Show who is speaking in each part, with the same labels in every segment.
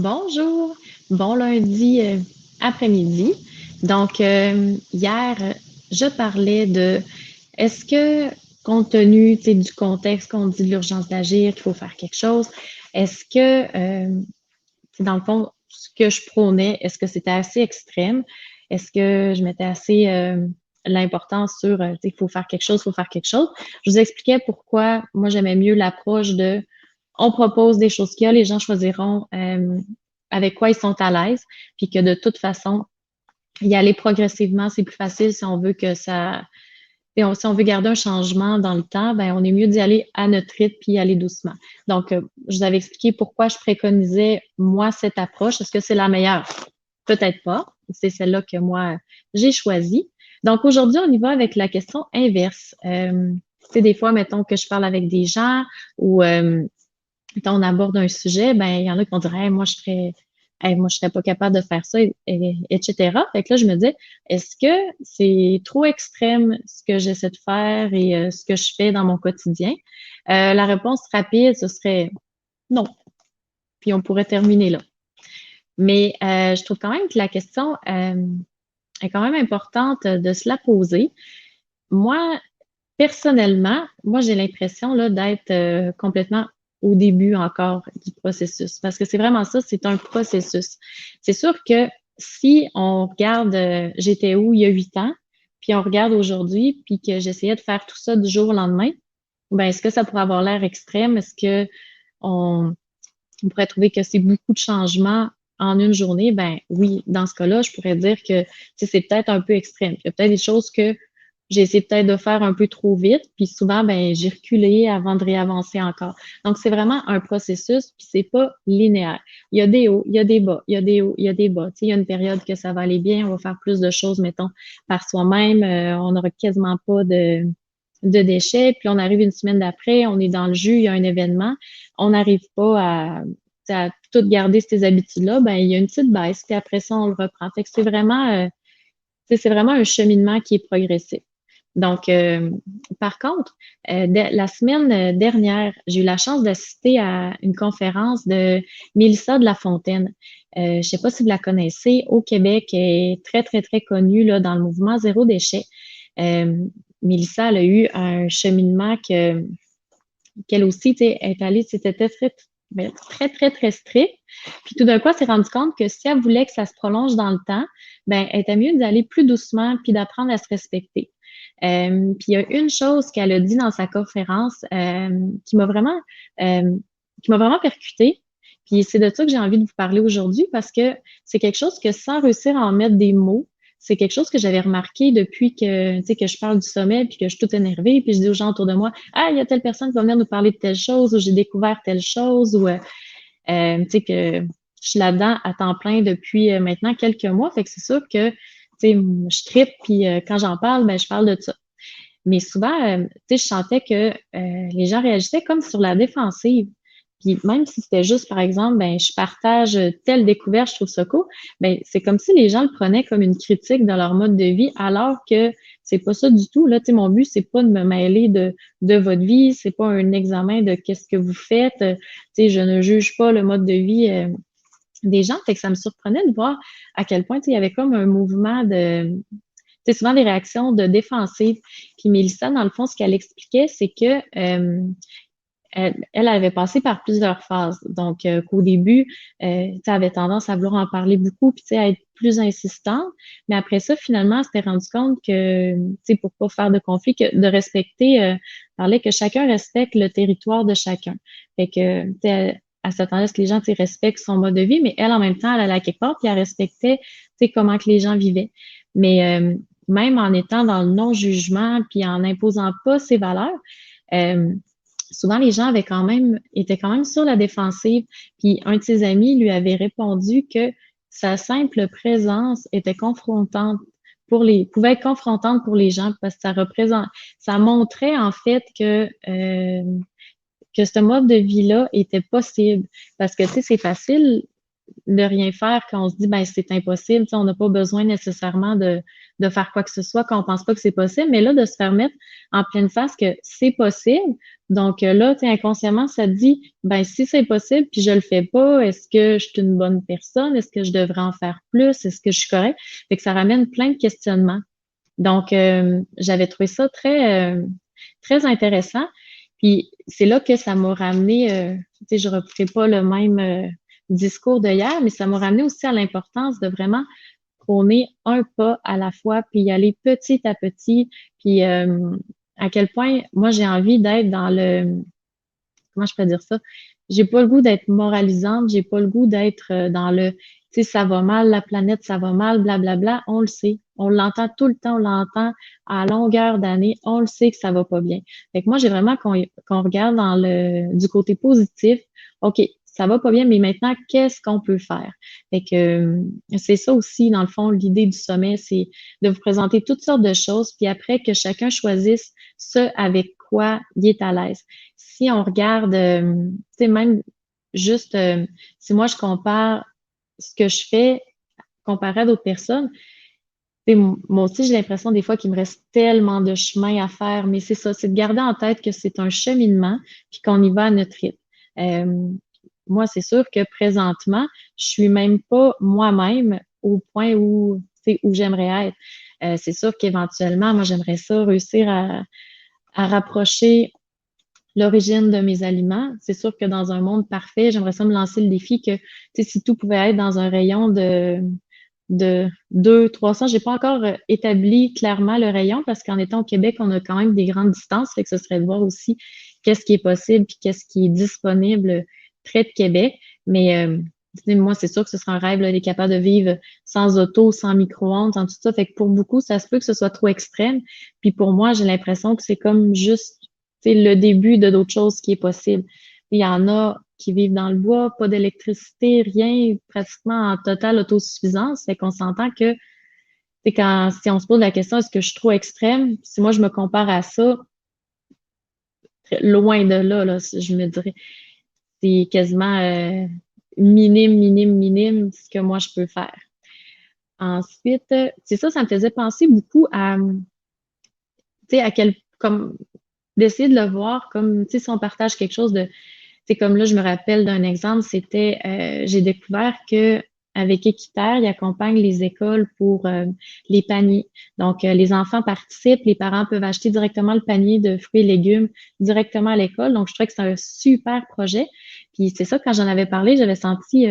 Speaker 1: Bonjour, bon lundi après-midi. Donc, hier, je parlais de est-ce que, compte tenu, tu sais, du contexte qu'on dit de l'urgence d'agir, qu'il faut faire quelque chose, est-ce que, dans le fond, ce que je prônais, est-ce que c'était assez extrême? Est-ce que je mettais assez l'importance sur, tu sais, il faut faire quelque chose, il faut faire quelque chose? Je vous expliquais pourquoi moi j'aimais mieux l'approche de on propose des choses qu'il y a, les gens choisiront avec quoi ils sont à l'aise, puis que de toute façon, y aller progressivement, c'est plus facile si on veut que ça, si on veut garder un changement dans le temps, ben on est mieux d'y aller à notre rythme puis y aller doucement. Donc, je vous avais expliqué pourquoi je préconisais moi cette approche. Est-ce que c'est la meilleure? Peut-être pas. C'est celle-là que moi j'ai choisie. Donc aujourd'hui, on y va avec la question inverse. Tu sais, des fois, mettons que je parle avec des gens ou quand on aborde un sujet, ben, il y en a qui vont dire, hey, moi, je serais pas capable de faire ça, etc. Fait que là, je me dis, est-ce que c'est trop extrême ce que j'essaie de faire et ce que je fais dans mon quotidien? La réponse rapide, ce serait non. Puis on pourrait terminer là. Mais je trouve quand même que la question est quand même importante de se la poser. Moi, personnellement, moi, j'ai l'impression là d'être complètement au début encore du processus parce que c'est vraiment ça, c'est un processus. C'est sûr que si on regarde, j'étais où il y a 8 ans, puis on regarde aujourd'hui, puis que j'essayais de faire tout ça du jour au lendemain, ben est-ce que ça pourrait avoir l'air extrême? Est-ce que on, on pourrait trouver que c'est beaucoup de changements en une journée? Ben oui, dans ce cas-là, je pourrais dire que c'est peut-être un peu extrême. Il y a peut-être des choses que j'ai essayé peut-être de faire un peu trop vite, puis souvent, ben, j'ai reculé avant de réavancer encore. Donc, c'est vraiment un processus, puis c'est pas linéaire. Il y a des hauts, il y a des bas, il y a des hauts, il y a des bas. Tu sais, il y a une période que ça va aller bien, on va faire plus de choses, mettons, par soi-même, on n'aura quasiment pas de déchets, puis on arrive une semaine d'après, on est dans le jus, il y a un événement, on n'arrive pas à tout garder ces habitudes-là, ben, il y a une petite baisse, puis après ça, on le reprend. Fait que c'est vraiment un cheminement qui est progressif. Donc, par contre, la semaine dernière, j'ai eu la chance d'assister à une conférence de Mélissa de La Fontaine. Je ne sais pas si vous la connaissez, au Québec, elle est très, très, très connue là, dans le mouvement Zéro déchet. Euh, Mélissa, elle a eu un cheminement qu'elle aussi, tu sais, est allée, c'était très, très, très strict. Puis tout d'un coup, elle s'est rendue compte que si elle voulait que ça se prolonge dans le temps, ben, elle était mieux d'aller plus doucement puis d'apprendre à se respecter. Puis il y a une chose qu'elle a dit dans sa conférence qui m'a vraiment percutée. Puis c'est de ça que j'ai envie de vous parler aujourd'hui parce que c'est quelque chose que sans réussir à en mettre des mots, c'est quelque chose que j'avais remarqué depuis que, tu sais, que je parle du sommet puis que je suis toute énervée puis je dis aux gens autour de moi, ah, il y a telle personne qui va venir nous parler de telle chose ou j'ai découvert telle chose ou, tu sais, que je suis là-dedans à temps plein depuis maintenant quelques mois. Fait que c'est sûr que, tu sais, je trippe puis quand j'en parle, ben, je parle de ça. Mais souvent, tu sais, je sentais que les gens réagissaient comme sur la défensive. Puis même si c'était juste, par exemple, ben, je partage telle découverte, je trouve ça cool, ben, c'est comme si les gens le prenaient comme une critique de leur mode de vie, alors que c'est pas ça du tout. Là, tu sais, mon but, c'est pas de me mêler de votre vie, c'est pas un examen de qu'est-ce que vous faites. Tu sais, je ne juge pas le mode de vie des gens. Fait que ça me surprenait de voir à quel point, tu sais, il y avait comme un mouvement de c'est souvent des réactions de défensive. Puis Mélissa, dans le fond, ce qu'elle expliquait, c'est que elle avait passé par plusieurs phases. Donc, qu'au début, elle avait tendance à vouloir en parler beaucoup, puis à être plus insistante. Mais après ça, finalement, elle s'était rendue compte que, pour pas faire de conflit, que de respecter, parlait que chacun respecte le territoire de chacun. Fait que, elle s'attendait à ce que les gens, respectent son mode de vie, mais elle, en même temps, elle allait à quelque part, puis elle respectait, comment que les gens vivaient. Mais même en étant dans le non-jugement, puis en n'imposant pas ses valeurs, euh, souvent les gens étaient quand même sur la défensive. Puis un de ses amis lui avait répondu que sa simple présence était confrontante pouvait être confrontante pour les gens parce que ça montrait en fait que ce mode de vie-là était possible. Parce que, tu sais, c'est facile de rien faire quand on se dit, ben, c'est impossible, tu sais, on n'a pas besoin nécessairement de faire quoi que ce soit quand on pense pas que c'est possible, mais là, de se faire mettre en pleine face que c'est possible. Donc là, tu sais, inconsciemment, ça te dit, ben, si c'est possible, puis je le fais pas, est-ce que je suis une bonne personne? Est-ce que je devrais en faire plus? Est-ce que je suis correcte? Fait que ça ramène plein de questionnements. Donc, j'avais trouvé ça très intéressant. Puis c'est là que ça m'a ramené, tu sais, je ne referai pas le même discours de hier, mais ça m'a ramené aussi à l'importance de vraiment prôner un pas à la fois, puis y aller petit à petit, puis à quel point moi j'ai envie d'être dans le, comment je peux dire ça? J'ai pas le goût d'être moralisante, j'ai pas le goût d'être dans le, tu sais, ça va mal, la planète, ça va mal, blablabla. On le sait. On l'entend tout le temps, on l'entend à longueur d'année. On le sait que ça va pas bien. Fait que moi, j'ai vraiment qu'on regarde dans du côté positif. OK, ça va pas bien, mais maintenant, qu'est-ce qu'on peut faire? Fait que c'est ça aussi, dans le fond, l'idée du sommet, c'est de vous présenter toutes sortes de choses, puis après que chacun choisisse ce avec quoi il est à l'aise. Si on regarde, tu sais, même juste, si moi je compare ce que je fais comparé à d'autres personnes, tu sais, moi aussi j'ai l'impression des fois qu'il me reste tellement de chemin à faire, mais c'est ça, c'est de garder en tête que c'est un cheminement, puis qu'on y va à notre rythme. Euh, Moi, c'est sûr que présentement, je suis même pas moi-même au point où, tu sais, où j'aimerais être. C'est sûr qu'éventuellement, moi, j'aimerais ça réussir à rapprocher l'origine de mes aliments. C'est sûr que dans un monde parfait, j'aimerais ça me lancer le défi que, tu sais, si tout pouvait être dans un rayon de 200-300, j'ai pas encore établi clairement le rayon parce qu'en étant au Québec, on a quand même des grandes distances, fait que ce serait de voir aussi qu'est-ce qui est possible puis qu'est-ce qui est disponible près de Québec. Mais moi, c'est sûr que ce serait un rêve là, d'être capable de vivre sans auto, sans micro-ondes, sans tout ça. Fait que pour beaucoup, ça se peut que ce soit trop extrême. Puis pour moi, j'ai l'impression que c'est comme juste c'est le début de d'autres choses qui est possible. Il y en a qui vivent dans le bois, pas d'électricité, rien, pratiquement en totale autosuffisance. Fait qu'on s'entend que c'est quand si on se pose la question est-ce que je suis trop extrême, si moi je me compare à ça, loin de là, je me dirais c'est quasiment minime ce que moi je peux faire. Ensuite, c'est ça, ça me faisait penser beaucoup à, tu sais, à quel, comme, d'essayer de le voir comme, tu sais, si on partage quelque chose de, c'est comme là, je me rappelle d'un exemple, c'était, j'ai découvert que avec Équiterre, ils accompagnent les écoles pour les paniers. Donc, les enfants participent, les parents peuvent acheter directement le panier de fruits et légumes directement à l'école. Donc, je trouvais que c'est un super projet. Puis c'est ça, quand j'en avais parlé, j'avais senti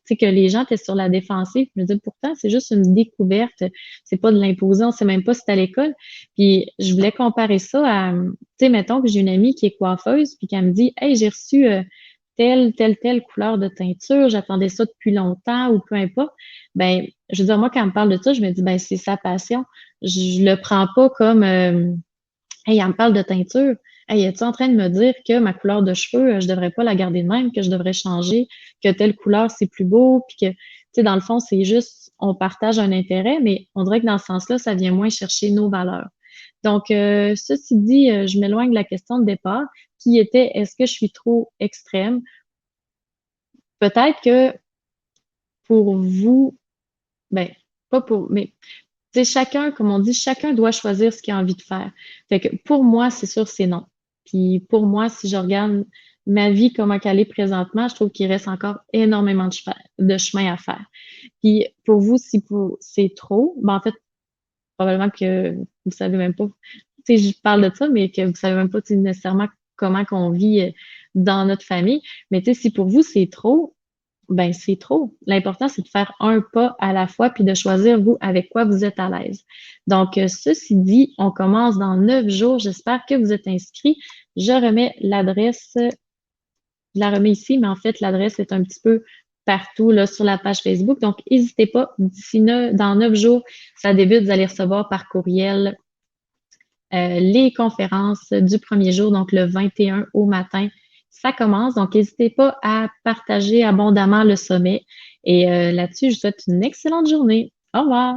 Speaker 1: sais, que les gens étaient sur la défensive. Je me dis, pourtant, c'est juste une découverte. C'est pas de l'imposer. On sait même pas si c'est à l'école. Puis, je voulais comparer ça à, tu sais, mettons que j'ai une amie qui est coiffeuse puis qu'elle me dit, hey, j'ai reçu telle couleur de teinture. J'attendais ça depuis longtemps ou peu importe. Ben, je veux dire, moi, quand elle me parle de ça, je me dis, ben, c'est sa passion. Je le prends pas comme, hey, elle me parle de teinture. Hey, es-tu en train de me dire que ma couleur de cheveux, je devrais pas la garder de même, que je devrais changer, que telle couleur, c'est plus beau, puis que, tu sais, dans le fond, c'est juste, on partage un intérêt, mais on dirait que dans ce sens-là, ça vient moins chercher nos valeurs. Donc, ceci dit, je m'éloigne de la question de départ, qui était, est-ce que je suis trop extrême? Peut-être que pour vous, ben, pas pour, mais tu sais, chacun, comme on dit, chacun doit choisir ce qu'il a envie de faire. Fait que pour moi, c'est sûr, c'est non. Puis pour moi, si je regarde ma vie, comment qu'elle est présentement, je trouve qu'il reste encore énormément de chemin à faire. Puis pour vous, si c'est trop, ben en fait, probablement que vous savez même pas, tu sais, je parle de ça, mais que vous savez même pas tu sais, nécessairement comment qu'on vit dans notre famille. Mais tu sais, si pour vous, c'est trop, ben, c'est trop. L'important, c'est de faire un pas à la fois puis de choisir vous avec quoi vous êtes à l'aise. Donc, ceci dit, on commence dans 9 jours. J'espère que vous êtes inscrits. Je remets l'adresse, je la remets ici, mais en fait, l'adresse est un petit peu partout là, sur la page Facebook. Donc, n'hésitez pas, dans 9 jours, ça débute, vous allez recevoir par courriel les conférences du premier jour, donc le 21 au matin. Ça commence, donc n'hésitez pas à partager abondamment le sommet. Et là-dessus, je vous souhaite une excellente journée. Au revoir.